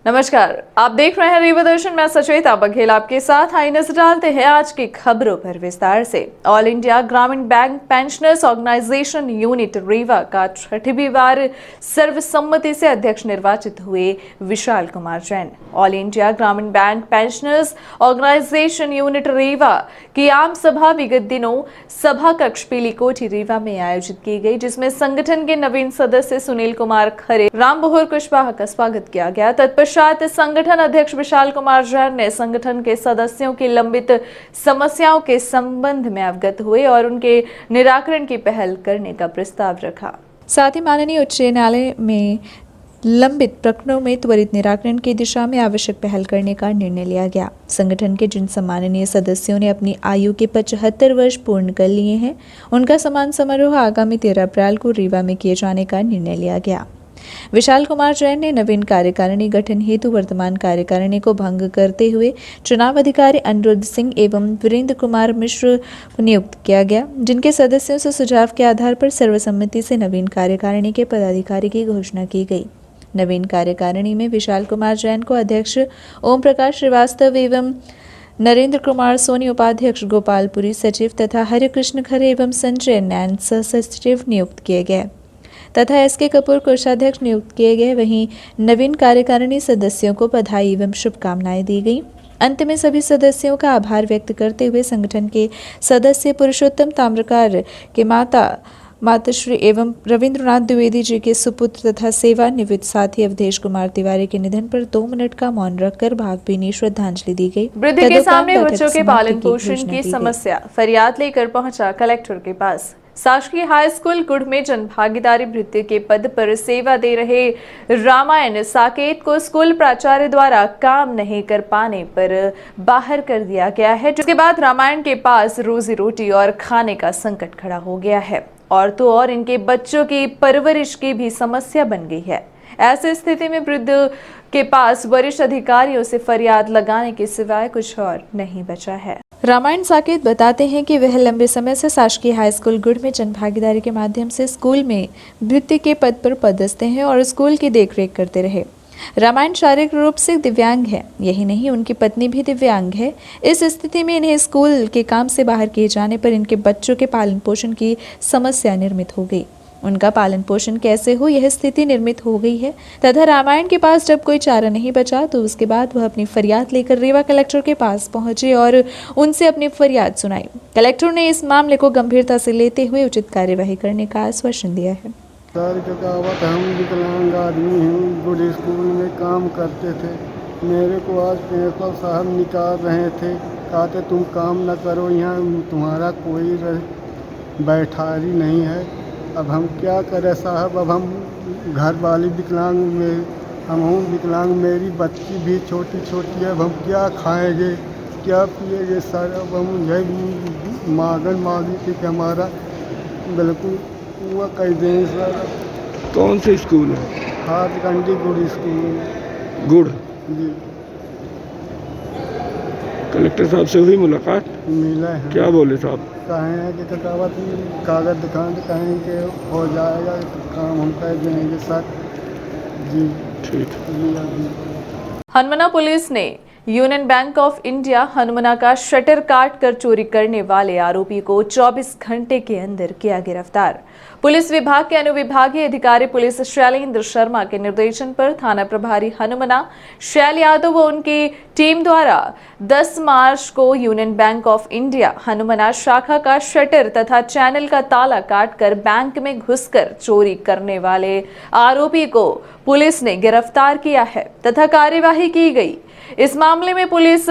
नमस्कार, आप देख रहे हैं रीवा दर्शन। मैं सचेता बघेल आपके साथ। आई नजर डालते हैं आज की खबरों पर विस्तार से। All India Gramin bank pensioners organisation unit Rewa का छठवीं बार सर्वसम्मति से अध्यक्ष निर्वाचित हुए Vishal Kumar Jain. All India Gramin bank pensioners organisation unit Rewa की आम सभा विगत दिनों सभा कक्ष पीली कोठी रीवा में आयोजित की गई, जिसमें संगठन के नवीन सदस्य सुनील कुमार खरे, राम बहोर कुशवाहा का स्वागत किया गया। तत्पश्चात संगठन अध्यक्ष विशाल कुमार जैन ने संगठन के सदस्यों की लंबित समस्याओं के संबंध में अवगत हुए और उनके निराकरण की पहल करने का प्रस्ताव रखा। साथ ही माननीय उच्च न्यायालय में लंबित प्रकरणों में त्वरित निराकरण की दिशा में आवश्यक पहल करने का निर्णय लिया गया। संगठन के जिन सम्माननीय सदस्यों ने अपनी आयु के 75 वर्ष पूर्ण कर लिए हैं, उनका सम्मान समारोह आगामी 13 अप्रैल को रीवा में किए जाने का निर्णय लिया गया। विशाल कुमार जैन ने नवीन कार्यकारिणी गठन हेतु वर्तमान कार्यकारिणी को भंग करते हुए चुनाव अधिकारी अनिरुद्ध सिंह एवं वीरेंद्र कुमार मिश्र को नियुक्त किया गया, जिनके सदस्यों से सुझाव के आधार पर सर्वसम्मति से नवीन कार्यकारिणी के पदाधिकारी की घोषणा की गई। नवीन कार्यकारिणी में विशाल कुमार जैन को अध्यक्ष, ओम प्रकाश श्रीवास्तव एवं नरेंद्र कुमार सोनी उपाध्यक्ष, गोपालपुरी सचिव तथा हरिकृष्ण खरे एवं संजय नैन सचिव नियुक्त किए गए तथा एसके कपूर कोषाध्यक्ष नियुक्त किए गए। वहीं नवीन कार्यकारिणी सदस्यों को बधाई एवं शुभकामनाएं दी गई। अंत में सभी सदस्यों का आभार व्यक्त करते हुए संगठन के सदस्य पुरुषोत्तम ताम्रकार के माताश्री एवं रविंद्रनाथ द्विवेदी जी के सुपुत्र तथा सेवानिवृत्त साथी अवधेश कुमार तिवारी के निधन पर 2 मिनट का मौन रखकर भावभीनी श्रद्धांजलि दी गई। वृद्ध के सामने बच्चों के पालन पोषण की समस्या फरियाद लेकर पहुंचा कलेक्टर के पास। शासकीय हाई स्कूल गुड़ में जनभागीदारी भृत्य के पद पर सेवा दे रहे रामायण साकेत को स्कूल प्राचार्य द्वारा काम नहीं कर पाने पर बाहर कर दिया गया है, जिसके बाद रामायण के पास रोजी रोटी और खाने का संकट खड़ा हो गया है और तो और इनके बच्चों की परवरिश की भी समस्या बन गई है। ऐसी स्थिति में वृद्ध के पास वरिष्ठ अधिकारियों से फरियाद लगाने के सिवाय कुछ और नहीं बचा है। रामायण साकेत बताते हैं कि वह लंबे समय से शासकीय हाई स्कूल गुड़ में जनभागीदारी के माध्यम से स्कूल में भृत्य के पद पर पदस्थ हैं और स्कूल की देखरेख करते रहे। रामायण शारीरिक रूप से दिव्यांग है, यही नहीं उनकी पत्नी भी दिव्यांग है। इस स्थिति में इन्हें स्कूल के काम से बाहर किए जाने पर इनके बच्चों के पालन पोषण की समस्या निर्मित हो गई। उनका पालन पोषण कैसे हो, यह स्थिति निर्मित हो गई है तथा रामायण के पास जब कोई चारा नहीं बचा तो उसके बाद वह अपनी फरियाद लेकर रीवा कलेक्टर के पास पहुंचे और उनसे अपनी फरियाद सुनाई। कलेक्टर ने इस मामले को गंभीरता से लेते हुए उचित कार्यवाही करने का आश्वासन दिया है। हम विकलांग आदमी हैं, गुड़ स्कूल में काम करते थे। मेरे को आज प्रिंसिपल साहब निकाल रहे थे, कहते तुम काम न करो, यहाँ तुम्हारा कोई बैठारी नहीं है। अब हम क्या करें साहब, अब हम घर वाली विकलांग में हम हूँ विकलांग, मेरी बच्ची भी छोटी छोटी है। अब हम क्या खाएंगे क्या पिएंगे सर। अब हम यही मांगी थी कि हमारा बिल्कुल पूरा कर दें सर। कौन से स्कूल है? हाथकंडी गुड़ स्कूल गुड़ जी। कलेक्टर साहब से हुई मुलाकात? मिला है। क्या बोले साहब? कहें कि कटावत कागज दिखाएं तो कहें कि हो जाएगा काम, हम कर देंगे सर जी। ठीक। हनुमाना पुलिस ने यूनियन बैंक ऑफ इंडिया हनुमाना का शटर काट कर चोरी करने वाले आरोपी को 24 घंटे के अंदर किया गिरफ्तार। पुलिस विभाग के अनुविभागीय अधिकारी पुलिस शैलेंद्र शर्मा के निर्देशन पर थाना प्रभारी हनुमाना शैल यादव व उनकी टीम द्वारा 10 मार्च को यूनियन बैंक ऑफ इंडिया हनुमाना शाखा का शटर तथा चैनल का ताला काटकर बैंक में घुसकर चोरी करने वाले आरोपी को पुलिस ने गिरफ्तार किया है तथा कार्यवाही की गई। इस मामले में पुलिस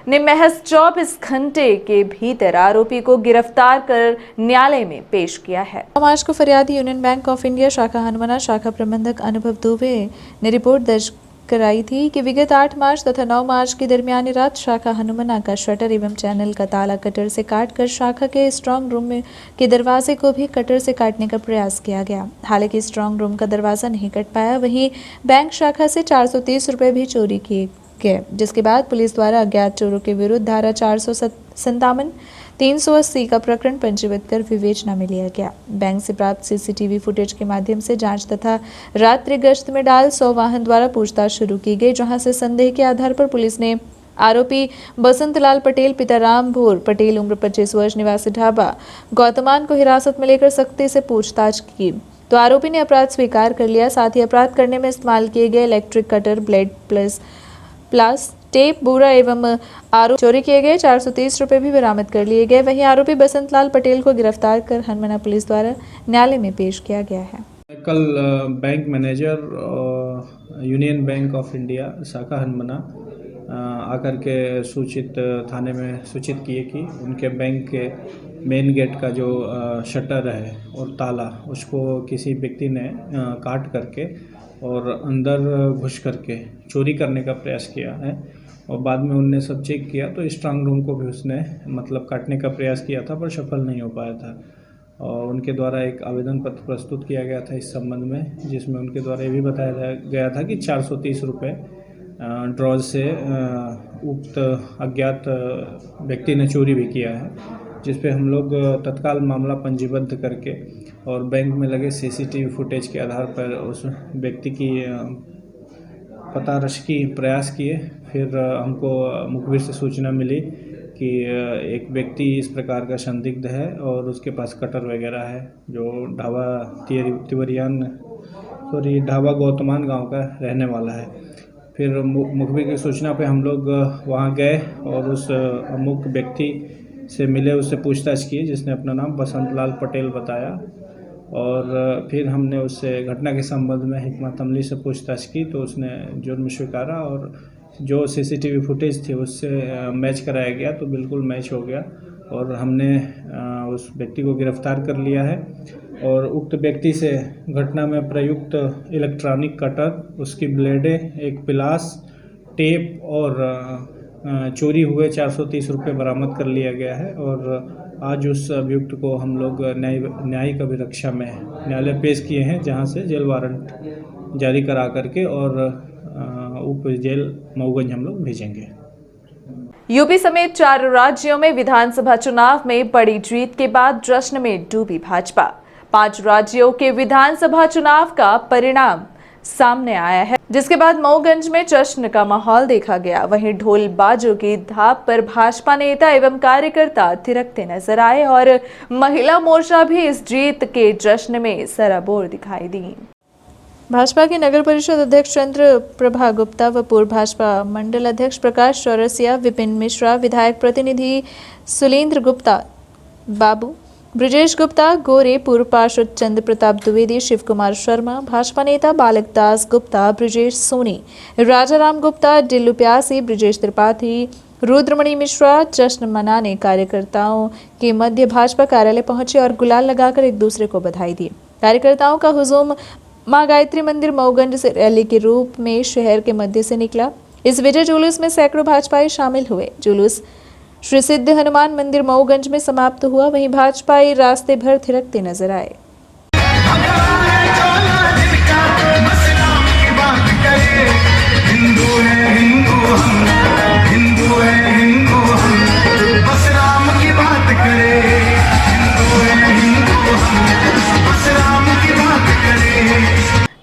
ने महज 24 घंटे के भीतर आरोपी को गिरफ्तार कर न्यायालय में पेश किया है। मार्च को फरियादी यूनियन बैंक ऑफ इंडिया शाखा हनुमाना शाखा प्रबंधक अनुभव दुबे ने रिपोर्ट दर्ज कराई थी कि विगत 8 मार्च तथा 9 मार्च की दरमियानी रात शाखा हनुमाना का शटर एवं चैनल का ताला कटर से काटकर शाखा के स्ट्रांग रूम के दरवाजे को भी कटर से काटने का प्रयास किया गया। हालांकि स्ट्रांग रूम का दरवाजा नहीं कट पाया। वहीं बैंक शाखा से 430 रुपए भी चोरी किए गए, जिसके बाद पुलिस द्वारा अज्ञात चोरों के विरुद्ध धारा 457, 380 का प्रकरण पंजीबद्ध कर विवेचना में लिया गया। बैंक से प्राप्त सीसीटीवी फुटेज के माध्यम से जांच तथा रात्रि गश्त में डाल 100 वाहन द्वारा पूछताछ शुरू की गई, जहां से संदेह के आधार पर पुलिस ने आरोपी बसंतलाल पटेल पिता रामभोर पटेल उम्र 25 वर्ष निवासी ढाबा गौतमान को हिरासत में लेकर सख्ती से पूछताछ की तो आरोपी ने अपराध स्वीकार कर लिया। साथ ही अपराध करने में इस्तेमाल किए गए electric cutter, blade, plus tape, बुरा एवं आरोप चोरी किए गए 430 रुपए भी बरामद कर लिए गए। वहीं आरोपी बसंतलाल पटेल को गिरफ्तार कर हनमना पुलिस द्वारा न्यायालय में पेश किया गया है। कल bank manager union bank of India शाखा हनमना आकर के थाने में सूचित किए कि उनके बैंक के मेन गेट का जो शटर है और ताला उसको किसी व्यक्ति ने काट करके और अंदर घुस करके चोरी करने का प्रयास किया है। और बाद में उनने सब चेक किया तो स्ट्रांग रूम को भी उसने काटने का प्रयास किया था, पर सफल नहीं हो पाया था। और उनके द्वारा एक आवेदन पत्र प्रस्तुत किया गया था इस संबंध में, जिसमें उनके द्वारा ये भी बताया गया था कि 430 रुपये ड्रॉज से उक्त अज्ञात व्यक्ति ने चोरी भी किया है, जिस पे हम लोग तत्काल मामला पंजीबद्ध करके और बैंक में लगे सीसीटीवी फुटेज के आधार पर उस व्यक्ति की पतारश की प्रयास किए। फिर हमको मुखबिर से सूचना मिली कि एक व्यक्ति इस प्रकार का संदिग्ध है और उसके पास कटर वगैरह है, जो ढाबा गौतमान गांव का रहने वाला है। फिर मुखबिर की सूचना पे हम लोग वहां गए और उस अमुक व्यक्ति से मिले, उससे पूछताछ की, जिसने अपना नाम बसंतलाल पटेल बताया। और फिर हमने उससे घटना के संबंध में हिकमत अमली से पूछताछ की तो उसने जुर्म स्वीकारा और जो सीसीटीवी फुटेज थी उससे मैच कराया गया तो बिल्कुल मैच हो गया और हमने उस व्यक्ति को गिरफ्तार कर लिया है। और उक्त व्यक्ति से घटना में प्रयुक्त इलेक्ट्रॉनिक कटर, उसकी ब्लेडें, एक पिलास, टेप और चोरी हुए 430 रुपये बरामद कर लिया गया है। और आज उस अभियुक्त को हम लोग न्यायिक अभिरक्षा में न्यायालय पेश किए हैं, जहां से जेल वारंट जारी करा करके और उप जेल मऊगंज हम लोग भेजेंगे। यूपी समेत 4 राज्यों में विधानसभा चुनाव में बड़ी जीत के बाद जश्न में डूबी भाजपा। 5 राज्यों के विधानसभा चुनाव का परिणाम सामने आया है, जिसके बाद मऊगंज में जश्न का माहौल देखा गया। वहीं ढोल बाजों की धाप पर भाजपा नेता एवं कार्यकर्ता थिरकते नजर आए और महिला मोर्चा भी इस जीत के जश्न में सराबोर दिखाई दी। भाजपा के नगर परिषद अध्यक्ष चंद्र प्रभा गुप्ता व पूर्व भाजपा मंडल अध्यक्ष प्रकाश चौरसिया, विपिन मिश्रा, विधायक प्रतिनिधि सुलेंद्र गुप्ता, बाबू ब्रिजेश गुप्ता गोरे, पूर्व पार्षद चंद्र प्रताप द्विवेदी, शिव कुमार शर्मा, भाजपा नेता बालक दास गुप्ता, ब्रिजेश सोनी, राजाराम गुप्ता, डिल्लू प्यासी, ब्रिजेश त्रिपाठी, रुद्रमणि मिश्रा जश्न मनाने कार्यकर्ताओं के मध्य भाजपा कार्यालय पहुंचे और गुलाल लगाकर एक दूसरे को बधाई दी। कार्यकर्ताओं का हुजूम मां गायत्री मंदिर मऊगंज से रैली के रूप में शहर के मध्य से निकला। इस विजय जुलूस में सैकड़ों भाजपाई शामिल हुए। जुलूस श्री सिद्ध हनुमान मंदिर मऊगंज में समाप्त हुआ। वहीं भाजपाई रास्ते भर थिरकते नजर आए।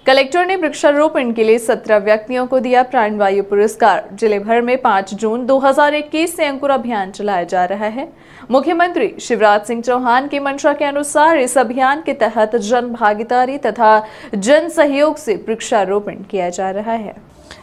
कलेक्टर ने वृक्षारोपण के लिए 17 व्यक्तियों को दिया प्राणवायु पुरस्कार। जिले भर में 5 जून 2021 से अंकुर अभियान चलाया जा रहा है। मुख्यमंत्री शिवराज सिंह चौहान की मंशा के अनुसार इस अभियान के तहत जन भागीदारी तथा जन सहयोग से वृक्षारोपण किया जा रहा है।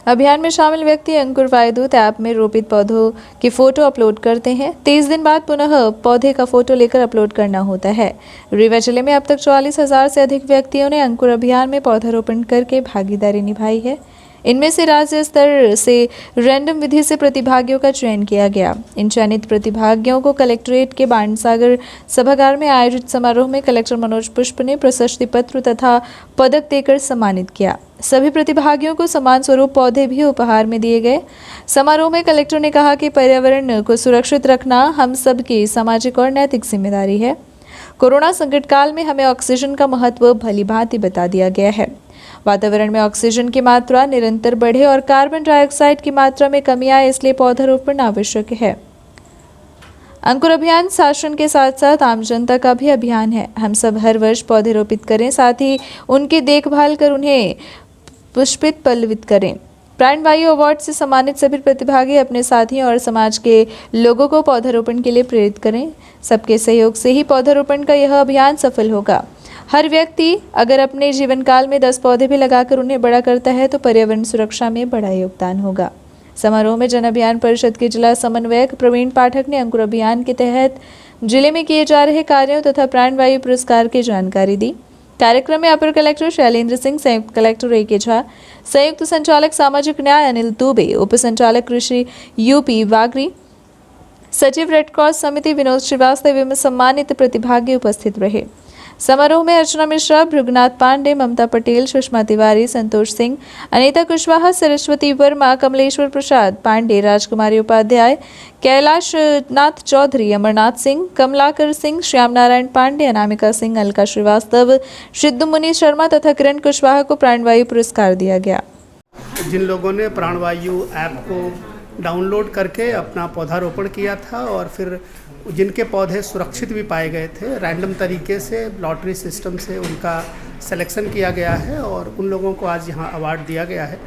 अभियान में शामिल व्यक्ति अंकुर वायुदूत ऐप में रोपित पौधों की फोटो अपलोड करते हैं। 30 दिन बाद पुनः पौधे का फोटो लेकर अपलोड करना होता है। रीवा जिले में अब तक 44,000 से अधिक व्यक्तियों ने अंकुर अभियान में पौधारोपण करके भागीदारी निभाई है। इनमें से राज्य स्तर से रैंडम विधि से प्रतिभागियों का चयन किया गया। इन चयनित प्रतिभागियों को कलेक्ट्रेट के बाणसागर सभागार में आयोजित समारोह में कलेक्टर मनोज पुष्प ने प्रशस्ति पत्र तथा पदक देकर सम्मानित किया। सभी प्रतिभागियों को समान स्वरूप पौधे भी उपहार में दिए गए। समारोह में कलेक्टर ने कहा कि पर्यावरण को सुरक्षित रखना हम सबकी सामाजिक और नैतिक जिम्मेदारी है। कोरोना संकट काल में हमें ऑक्सीजन का महत्व भली भांति बता दिया गया है। वातावरण में ऑक्सीजन की मात्रा निरंतर बढ़े और कार्बन डाइऑक्साइड की मात्रा में कमी आए, इसलिए पौधारोपण आवश्यक है। अंकुर अभियान शासन के साथ साथ आम जनता का भी अभियान है। हम सब हर वर्ष पौधे रोपित करें, साथ ही उनकी देखभाल कर उन्हें पुष्पित पल्लवित करें। प्राणवायु अवार्ड से सम्मानित सभी प्रतिभागी अपने साथियों और समाज के लोगों को पौधारोपण के लिए प्रेरित करें। सबके सहयोग से ही पौधारोपण का यह अभियान सफल होगा। हर व्यक्ति अगर अपने जीवन काल में 10 पौधे भी लगाकर उन्हें बड़ा करता है तो पर्यावरण सुरक्षा में बड़ा योगदान होगा। समारोह में जन अभियान परिषद के जिला समन्वयक प्रवीण पाठक ने अंकुर अभियान के तहत जिले में किए जा रहे कार्यों तथा प्राणवायु पुरस्कार की जानकारी दी। कार्यक्रम में अपर कलेक्टर शैलेंद्र सिंह, संयुक्त कलेक्टर ए के झा, संयुक्त संचालक सामाजिक न्याय अनिल दुबे, उप संचालक कृषि यूपी वागरी, सचिव रेडक्रॉस समिति विनोद श्रीवास्तव एवं सम्मानित प्रतिभागी उपस्थित रहे। समारोह में अर्चना मिश्रा, भृगनाथ पांडे, ममता पटेल, सुषमा तिवारी, संतोष सिंह, अनीता कुशवाहा, सरस्वती वर्मा, कमलेश्वर प्रसाद पांडे, राजकुमारी उपाध्याय, कैलाश नाथ चौधरी, अमरनाथ सिंह, कमलाकर सिंह, श्याम नारायण पांडे, अनामिका सिंह, अलका श्रीवास्तव, सिद्धू मुनि शर्मा तथा किरण कुशवाहा को प्राणवायु पुरस्कार दिया गया। जिन लोगों ने प्राणवायु ऐप को डाउनलोड करके अपना पौधारोपण किया था और फिर जिनके पौधे सुरक्षित भी पाए गए थे, रैंडम तरीके से लॉटरी सिस्टम से उनका सिलेक्शन किया गया है और उन लोगों को आज यहाँ अवार्ड दिया गया है।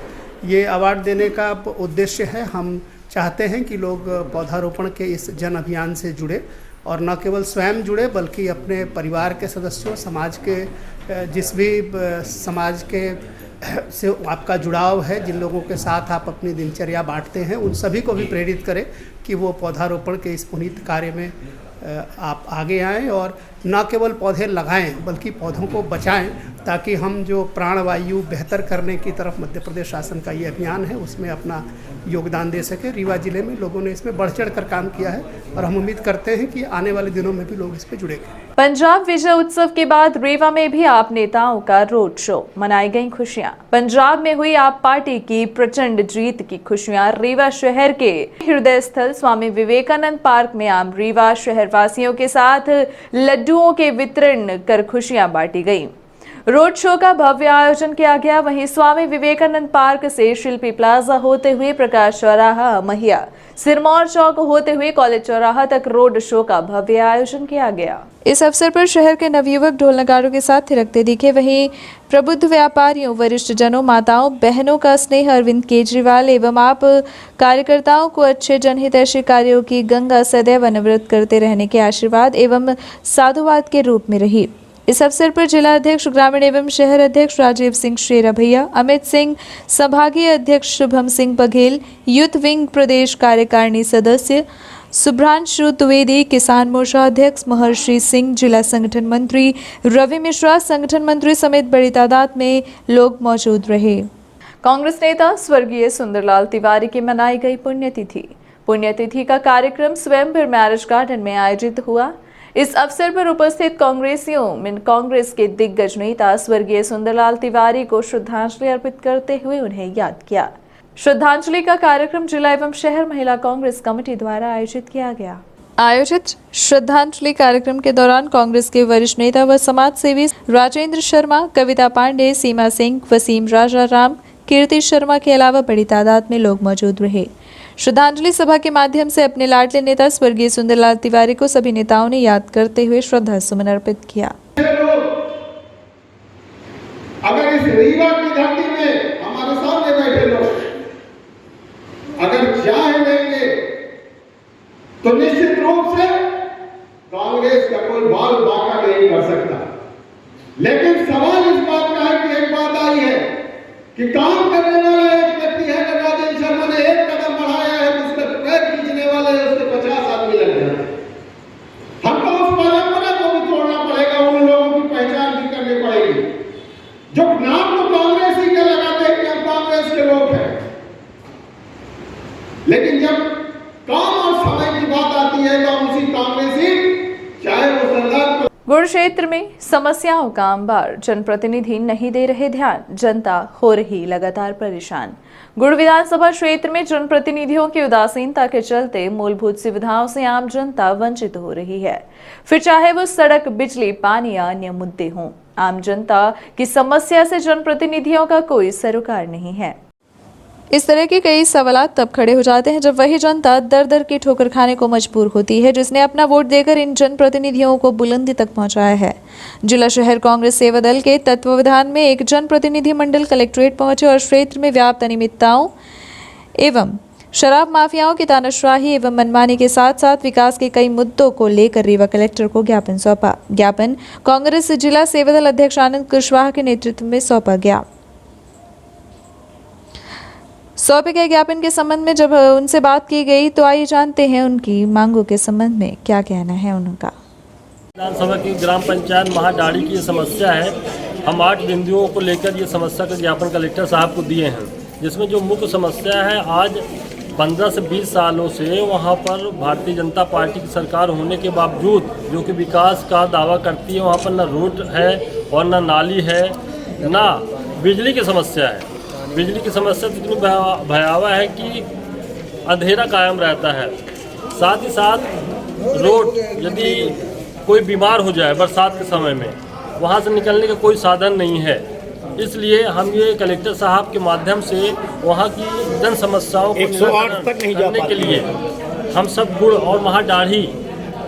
ये अवार्ड देने का उद्देश्य है, हम चाहते हैं कि लोग पौधारोपण के इस जन अभियान से जुड़े और न केवल स्वयं जुड़े बल्कि अपने परिवार के सदस्यों, समाज के जिस भी समाज के से आपका जुड़ाव है, जिन लोगों के साथ आप अपनी दिनचर्या बांटते हैं, उन सभी को भी प्रेरित करें कि वो पौधारोपण के इस पुनीत कार्य में आप आगे आएं और न केवल पौधे लगाएं बल्कि पौधों को बचाएं, ताकि हम जो प्राणवायु बेहतर करने की तरफ मध्य प्रदेश शासन का ये अभियान है उसमें अपना योगदान दे सके। रीवा जिले में लोगों ने इसमें बढ़ चढ़ कर काम किया है और हम उम्मीद करते हैं कि आने वाले दिनों में भी लोग इस पर जुड़ेंगे। पंजाब विजय उत्सव के बाद रीवा में भी आप नेताओं का रोड शो, मनाई गई खुशियां। पंजाब में हुई आप पार्टी की प्रचंड जीत की खुशियां रीवा शहर के हृदय स्थल स्वामी विवेकानंद पार्क में आम रीवा शहर वासियों के साथ लड्डुओं के वितरण कर खुशियां बांटी गई। रोड शो का भव्य आयोजन किया गया। वहीं स्वामी विवेकानंद पार्क से शिल्पी प्लाजा होते हुए प्रकाश चौराहा, महिया, सिरमौर चौक होते हुए कॉलेज चौराहा तक रोड शो का भव्य आयोजन किया गया। इस अवसर पर शहर के नवयुवक ढोल नगाड़ों के साथ थिरकते दिखे। वहीं प्रबुद्ध व्यापारियों, वरिष्ठ जनों, माताओं, बहनों का स्नेह अरविंद केजरीवाल एवं आप कार्यकर्ताओं को अच्छे जनहितैषी कार्यों की गंगा सदैव अनवरत करते रहने के आशीर्वाद एवं साधुवाद के रूप में रही। इस अवसर पर जिला अध्यक्ष ग्रामीण एवं शहर अध्यक्ष राजीव सिंह शेरा भैया, अमित सिंह, संभागीय अध्यक्ष शुभम सिंह बघेल, यूथ विंग प्रदेश कार्यकारिणी सदस्य सुभ्रांशु द्विवेदी, किसान मोर्चा अध्यक्ष महर्षि सिंह, जिला संगठन मंत्री रवि मिश्रा, संगठन मंत्री समेत बड़ी तादाद में लोग मौजूद रहे। कांग्रेस नेता स्वर्गीय सुंदरलाल तिवारी की मनाई गई पुण्यतिथि। पुण्यतिथि का कार्यक्रम स्वयंवर मैरिज गार्डन में आयोजित हुआ। इस अवसर पर उपस्थित कांग्रेसियों में कांग्रेस के दिग्गज नेता स्वर्गीय सुंदरलाल तिवारी को श्रद्धांजलि अर्पित करते हुए उन्हें याद किया। श्रद्धांजलि का कार्यक्रम जिला एवं शहर महिला कांग्रेस कमेटी द्वारा आयोजित किया गया। आयोजित श्रद्धांजलि कार्यक्रम के दौरान कांग्रेस के वरिष्ठ नेता व समाज सेवी राजेंद्र शर्मा, कविता पांडे, सीमा सिंह, वसीम राजा राम, कीर्ति शर्मा के अलावा बड़ी तादाद में लोग मौजूद रहे। श्रद्धांजलि सभा के माध्यम से अपने लाडले नेता स्वर्गीय सुंदरलाल तिवारी को सभी नेताओं ने याद करते हुए श्रद्धा सुमन अर्पित किया। अगर इस रीवा की धरती में हमारे सामने बैठे लोग अगर चाह लेंगे तो निश्चित रूप से कांग्रेस का कोई बाल बाका नहीं कर सकता। लेकिन सवाल इस बात का है कि एक बात आई है कि काम करने वाला एक व्यक्ति है, राजेंद्र शर्मा ने एक कदम बढ़ाया है, उसके पैर खींचने वाले उसके 50 आदमी लग गए। हमको उस परंपरा को भी तोड़ना पड़ेगा, उन लोगों की पहचान भी करनी पड़ेगी जो नाम तो कांग्रेस ही के लगाते हैं कि हम कांग्रेस के लोग हैं, लेकिन जब काम और समय की बात आती है तो हम उसी कांग्रेसी, चाहे वो सरदार गुड़ क्षेत्र में समस्याओं का अंबार, जनप्रतिनिधि नहीं दे रहे ध्यान, जनता हो रही लगातार परेशान। गुड़ विधानसभा क्षेत्र में जनप्रतिनिधियों की उदासीनता के चलते मूलभूत सुविधाओं से आम जनता वंचित हो रही है। फिर चाहे वो सड़क, बिजली, पानी या अन्य मुद्दे हों, आम जनता की समस्या से जनप्रतिनिधियों का कोई सरोकार नहीं है। इस तरह के कई सवाल तब खड़े हो जाते हैं जब वही जनता दर दर की ठोकर खाने को मजबूर होती है, जिसने अपना वोट देकर इन जनप्रतिनिधियों को बुलंदी तक पहुंचाया है। जिला शहर कांग्रेस सेवा दल के तत्वावधान में एक जनप्रतिनिधि मंडल कलेक्ट्रेट पहुंचे और क्षेत्र में व्याप्त अनियमितताओं एवं शराब माफियाओं की तानाशाही एवं मनमानी के साथ साथ विकास के कई मुद्दों को लेकर रीवा कलेक्टर को ज्ञापन सौंपा। ज्ञापन कांग्रेस जिला सेवा दल अध्यक्ष आनंद कुशवाहा के नेतृत्व में सौंपा गया। सौंपे गए ज्ञापन के संबंध में जब उनसे बात की गई तो आइए जानते हैं उनकी मांगों के संबंध में क्या कहना है उनका। विधानसभा की ग्राम पंचायत महाडाड़ी की समस्या है। हम 8 बिंदुओं को लेकर ये समस्या का ज्ञापन कलेक्टर साहब को दिए हैं, जिसमें जो मुख्य समस्या है, आज 15 से 20 सालों से वहाँ पर भारतीय जनता पार्टी की सरकार होने के बावजूद जो कि विकास का दावा करती है, वहाँ पर ना रोड है और ना नाली है, ना बिजली की समस्या है। बिजली की समस्या इतनी भयावह है कि अंधेरा कायम रहता है। साथ ही साथ रोड, यदि कोई बीमार हो जाए बरसात के समय में, वहाँ से निकलने का कोई साधन नहीं है। इसलिए हम ये कलेक्टर साहब के माध्यम से वहाँ की जन समस्याओं को 108 तक नहीं करने के लिए हम सब गुड़ और महाडाढ़ी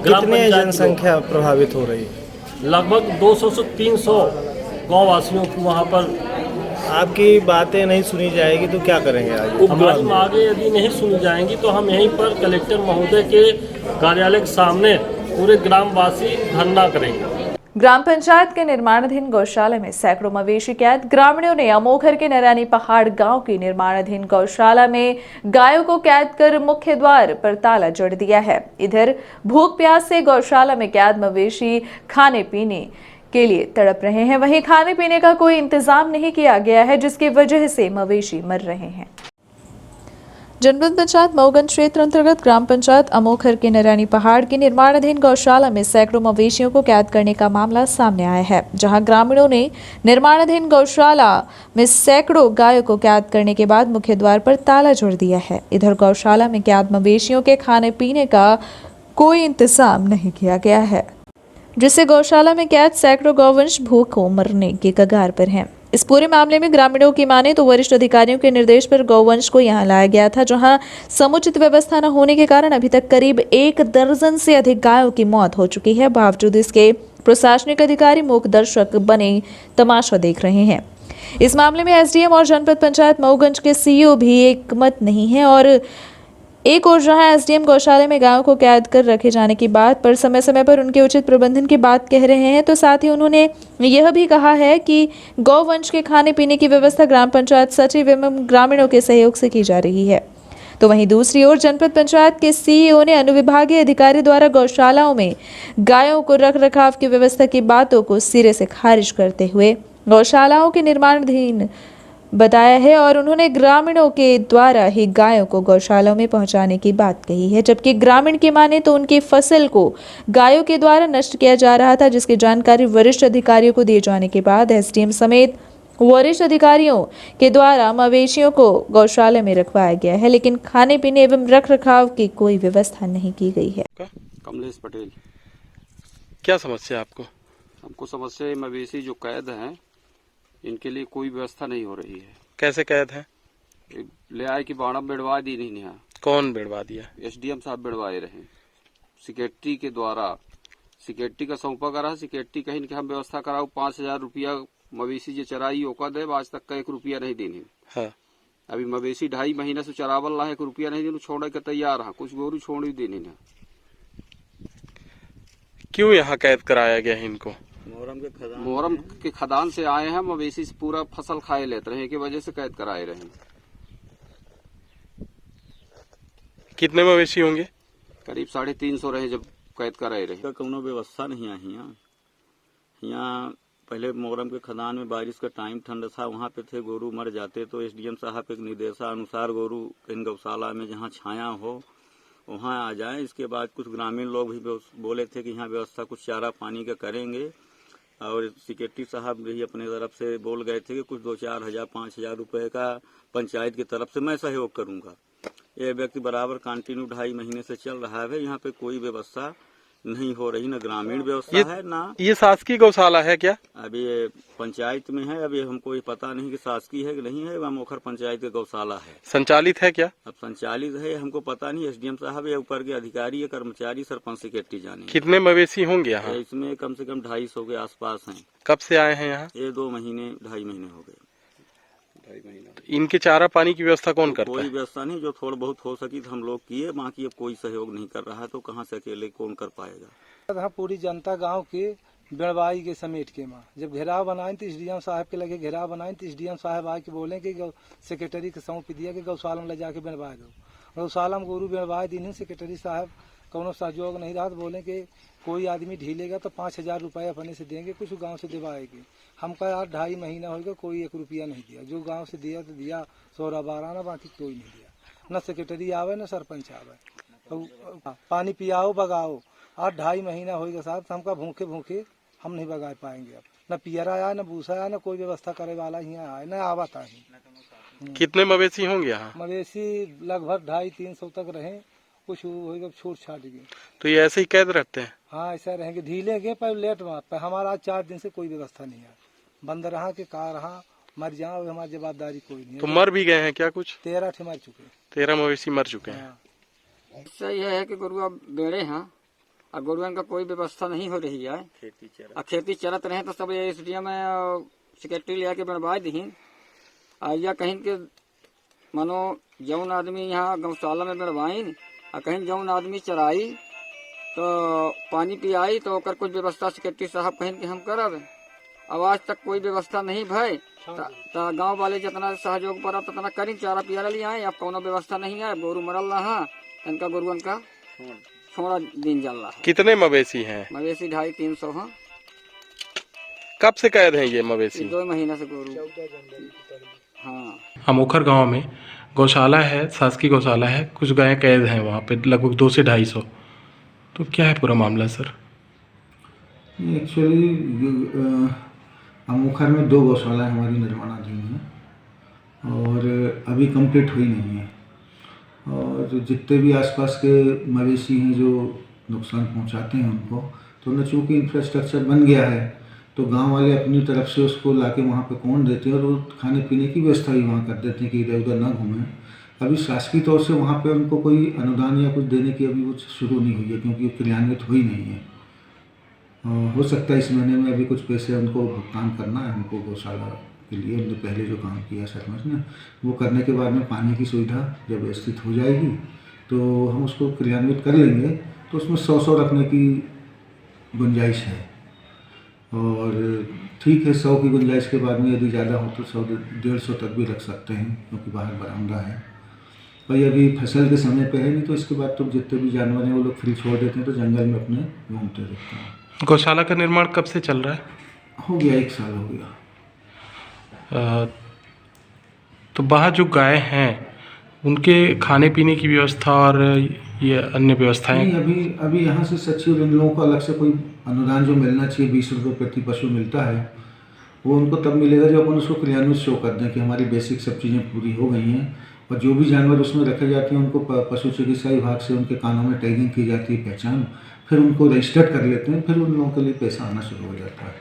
ग्राम पंचायत जनसंख्या प्रभावित हो रही है। लगभग 200 से 300 गाँव वासियों की वहाँ पर आपकी बातें नहीं सुनी जाएगी तो क्या करेंगे आगे? हमारी मांगे यदि नहीं सुनी जाएंगी तो हम यहीं पर कलेक्टर महोदय के कार्यालय के सामने पूरे ग्रामवासी धरना करेंगे। ग्राम पंचायत के निर्माणाधीन गौशाला में सैकड़ों मवेशी कैद। ग्रामीणों ने अमोघर के नरानी पहाड़ गांव की निर्माणाधीन गौशाला में गायों को कैद कर मुख्य द्वार पर ताला जड़ दिया है। इधर भूख प्यास से गौशाला में कैद मवेशी खाने पीने के लिए तड़प रहे हैं, वहीं खाने पीने का कोई इंतजाम नहीं किया गया है, जिसकी वजह से मवेशी मर रहे हैं। जनपद पंचायत मऊगंज क्षेत्र अंतर्गत ग्राम पंचायत अमोखर के नरानी पहाड़ की निर्माणाधीन गौशाला में सैकड़ों मवेशियों को कैद करने का मामला सामने आया है, जहां ग्रामीणों ने निर्माणाधीन गौशाला में सैकड़ों गायों को कैद करने के बाद मुख्य द्वार पर ताला जोड़ दिया है। इधर गौशाला में कैद मवेशियों के खाने पीने का कोई इंतजाम नहीं किया गया है, जिससे गौशाला में कैद सैकड़ों गौवंश भूखों मरने के कगार पर हैं। इस पूरे मामले में ग्रामीणों की माने तो वरिष्ठ अधिकारियों के निर्देश पर गौवंश को यहां लाया गया था, जहां समुचित व्यवस्था न होने के कारण अभी तक करीब 1 दर्जन से अधिक गायों की मौत हो चुकी है। बावजूद इसके प्रशासनिक अधिकारी मूक दर्शक बने तमाशा देख रहे हैं। इस मामले में एसडीएम और जनपद पंचायत मऊगंज के सीईओ भी एकमत नहीं है और एक और जहां एसडीएम गौशाला में गायों को कैद कर रखे जाने की बात पर समय समय पर उनके उचित प्रबंधन की बात कह रहे हैं, तो साथ ही उन्होंने यह भी कहा है कि गौवंश के खाने पीने की व्यवस्था ग्राम पंचायत सचिव एवं ग्रामीणों के सहयोग से की जा रही है। तो वहीं दूसरी ओर जनपद पंचायत के सीईओ ने अनुविभागीय अधिकारी द्वारा गौशालाओं में गायों को रख रखाव की व्यवस्था की बातों को सिरे से खारिज करते हुए गौशालाओं के निर्माणाधीन बताया है और उन्होंने ग्रामीणों के द्वारा ही गायों को गौशालाओं में पहुंचाने की बात कही है, जबकि ग्रामीण की माने तो उनकी फसल को गायों के द्वारा नष्ट किया जा रहा था, जिसकी जानकारी वरिष्ठ अधिकारियों को दिए जाने के बाद एसडीएम समेत वरिष्ठ अधिकारियों के द्वारा मवेशियों को गौशाला में रखवाया गया है, लेकिन खाने पीने एवं रख रखाव की कोई व्यवस्था नहीं की गई है। कमलेश पटेल। क्या समस्या आपको? हमको समस्या मवेशी जो कैद हैं, इनके लिए कोई व्यवस्था नहीं हो रही है। कैसे कैद है? ले आए कि बाड़ा बेड़वा दी नहीं यहाँ। कौन बेड़वा दिया? एसडीएम साहब बेड़वाए रहे सिक्योरिटी के द्वारा। सिक्योरिटी का सौंपा करा, सिक्योरिटी कहीं कि हम व्यवस्था कराओ 5000 रुपया मवेशी जो चराई ओका दे, आज तक का 1 रुपया नहीं देने। हाँ। अभी मवेशी 2.5 महीने से चरावल रहा, 1 रुपया नहीं देने, छोड़े के तैयार है, कुछ गोरू छोड़ ही देने ना। क्यों यहाँ कैद कराया गया है इनको? मोहरम के खदान से आए हैं, मवेशी से पूरा फसल खाए लेते रहे, की वजह से कैद कराए रहे। कितने मवेशी होंगे? करीब 350 रहे जब कैद कराए रहे। कोनो व्यवस्था नहीं है यहाँ। पहले मोहरम के खदान में बारिश का टाइम ठंड था, वहाँ पे थे गोरू मर जाते, तो एसडीएम साहब के निर्देशानुसार गोरू इन गौशाला में जहाँ छाया हो वहाँ आ जाएं। इसके बाद कुछ ग्रामीण लोग भी बोले थे कि यहाँ व्यवस्था कुछ चारा पानी का करेंगे, और सेक्रेटरी साहब भी अपने तरफ से बोल गए थे कि कुछ 2-4 हजार 5 हजार रुपए का पंचायत की तरफ से मैं सहयोग करूंगा। ये व्यक्ति बराबर कंटिन्यू 2.5 महीने से चल रहा है। यहाँ पे कोई व्यवस्था नहीं हो रही, न ग्रामीण व्यवस्था है ना। ये शासकीय गौशाला है क्या? अभी ये पंचायत में है, अभी हमको ये पता नहीं कि शासकीय है कि नहीं है। वह मोखर पंचायत का गौशाला है। संचालित है क्या? अब संचालित है हमको पता नहीं। एसडीएम साहब या ऊपर के अधिकारी या कर्मचारी सरपंच सेक्रेटरी जाने। कितने मवेशी होंगे यहाँ? इसमें कम से कम 250 के आसपास हैं। कब से आए हैं यहाँ? ये 2 महीने 2.5 महीने हो गए। 2.5 महीने। इनके चारा पानी की व्यवस्था कौन करता है? कोई व्यवस्था नहीं, जो थोड़ा बहुत हो सकी तो हम लोग किए, बाकी अब कोई सहयोग नहीं कर रहा है, तो कहाँ से अकेले कौन कर पाएगा। पूरी जनता गांव के बेड़वाई के समेट के माँ जब घेराव बनाए तो एसडीएम साहब के लगे घेराव बनाए तो एसडीएम साहब आके बोले कि सेक्रेटरी के सौंप दिया कि गौशाला में ले जाके बेड़वा दो। गौशाला में गोरू बेड़वा दी। सेक्रेटरी साहब कोनो सहयोग नहीं रहा तो बोले कि कोई आदमी ढीलेगा तो 5,000 रुपये अपने से देंगे, कुछ गांव से दिवाएंगे। हमका यार 2.5 महीना होगा, कोई 1 रुपया नहीं दिया। जो गांव से दिया तो दिया 100-12 ना, बाकी कोई नहीं दिया। न सेक्रेटरी आवे न सरपंच आवे। तो पानी पियाओ बगाओ, 2.5 महीना होगा साहब। हमका भूखे भूखे हम नहीं बगा पाएंगे। अब न पियरा आया न भूसा आया, न कोई व्यवस्था करे वाला यहाँ आए न आवता ही। कितने मवेशी होंगे यहाँ? मवेशी लगभग 250-300 तक रहे, कुछ होगा छूट छाट गई। तो ये ऐसे ही कैद रहते हैं? हाँ ऐसा रहेंगे, ढीले गए पर लेट पर हमारा 4 दिन से कोई व्यवस्था नहीं है। बंद रहा के कार रहा, मर जाओ हमारी जवाबदारी कोई नहीं है। तो मर भी गए हैं क्या कुछ? 13 ठे मर चुके। 13 मवेशी मर चुके हैं। इससे यह है कि गुरुआ बेड़े हैं और गुरुआ का कोई व्यवस्था नहीं हो रही है। खेती चलत रहे तो सब एसडीएम में सेक्रेटरी ले आके बनवा दी, या कहीं के मानो जौन आदमी यहाँ गौशाला में बनवाई और कहीं जौन आदमी चराई तो पानी पियाई तो ओकर कुछ व्यवस्था सेक्रेटरी साहब कहीं के हम करब। अब आज तक कोई व्यवस्था नहीं भय तो गांव वाले जितना सहयोग पड़ा उतना करी, चारा पियारा ले आए। अब कोनो व्यवस्था नहीं है, गोरू मरल रहा, इनका गुरुअन का थोड़ा दिन जल रहा। कितने मवेशी हैं? मवेशी 250-300 हैं। कब से कैद हैं ये मवेशी? 2 महीने से गोरू। हाँ, अमोखर गांव में गौशाला है, शासकीय गौशाला है, कुछ गायें कैद हैं वहाँ पे लगभग 200 से 250। तो क्या है पूरा मामला सर? एक्चुअली अमोखर में 2 गौशाला हमारी निर्माणाधीन है और अभी कंप्लीट हुई नहीं है। और जितने भी आसपास के मवेशी हैं जो नुकसान पहुंचाते हैं उनको, तो न चूँकि इंफ्रास्ट्रक्चर बन गया है तो गांव वाले अपनी तरफ से उसको लाके वहाँ पे कौन देते हैं और वो खाने पीने की व्यवस्था भी वहाँ कर देते हैं कि इधर उधर ना घूमें। अभी शासकीय तौर से वहाँ पे उनको कोई अनुदान या कुछ देने की अभी कुछ शुरू नहीं हुई है, क्योंकि वो क्रियान्वित हुई नहीं है। हो सकता है इस महीने में अभी कुछ पैसे उनको भुगतान करना है हमको गौशाला के लिए। हमने पहले जो काम किया सरपंच ने, वो करने के बाद में पानी की सुविधा जब व्यवस्थित हो जाएगी तो हम उसको क्रियान्वित कर लेंगे। तो उसमें 100 रखने की गुंजाइश है। और ठीक है, 100 की गुंजाइश के बाद में यदि ज़्यादा हो तो 100-150 तक भी रख सकते हैं, क्योंकि बाहर बरामदा है। भाई अभी फसल के समय पे है नहीं, तो इसके बाद तो जितने भी जानवर हैं वो लोग फ्री छोड़ देते हैं, तो जंगल में अपने घूमते रहते हैं। गौशाला का निर्माण कब से चल रहा है? हो गया 1 साल हो गया। तो बाहर जो गाय हैं उनके खाने पीने की व्यवस्था और ये अन्य व्यवस्थाएं? नहीं, अभी यहाँ से सचिव इन लोगों को अलग से कोई अनुदान जो मिलना चाहिए 20 रुपये प्रति पशु मिलता है, वो उनको तब मिलेगा जब अपन उसको क्रियान्वित शो कर दें कि हमारी बेसिक सब चीज़ें पूरी हो गई हैं। और जो भी जानवर उसमें रखे जाते हैं उनको पशु चिकित्सा विभाग से उनके कानों में टैगिंग की जाती है, पहचान, फिर उनको रजिस्टर्ड कर लेते हैं, फिर उन लोगों के लिए पैसा आना शुरू हो जाता है।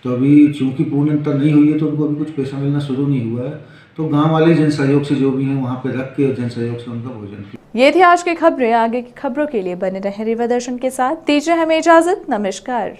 तो अभी चूँकि पूर्णता नहीं हुई है तो उनको अभी कुछ पैसा मिलना शुरू नहीं हुआ है। तो गांव वाले जन सहयोग से जो भी हैं वहाँ पे रख के जन सहयोग से उनका भोजन किया। ये थी आज की खबरें। आगे की खबरों के लिए बने रहें रिवा दर्शन के साथ। दीजिए हमें इजाजत। नमस्कार।